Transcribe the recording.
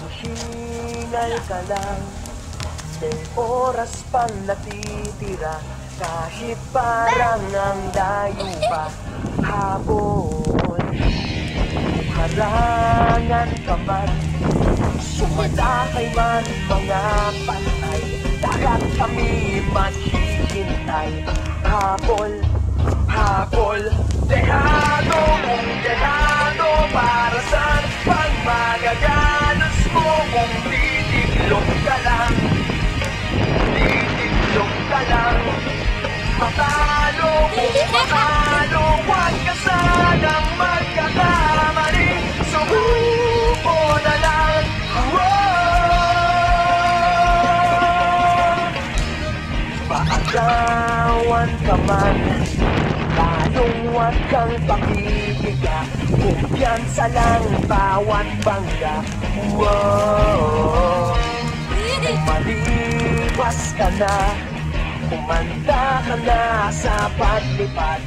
Hingal ka lang, may oras pang natitira, kahit parang ang layo pa hapon. Harangan ka man, sumalakay man mga patay, dagat kami maghihintay. Habol, habol, dehado kung dehado, para saan pang magagalos mo kung titiklog ka lang, titiklog ka lang. Matalo kung matalo, huwag ka sanang magkakamali, sumuko na lang. Paagawan ka man, lalong huwag kang pakikiga, kumpiyansa lang bawat bangga. Maliwas ka na, kumanda ka na sa paglipad.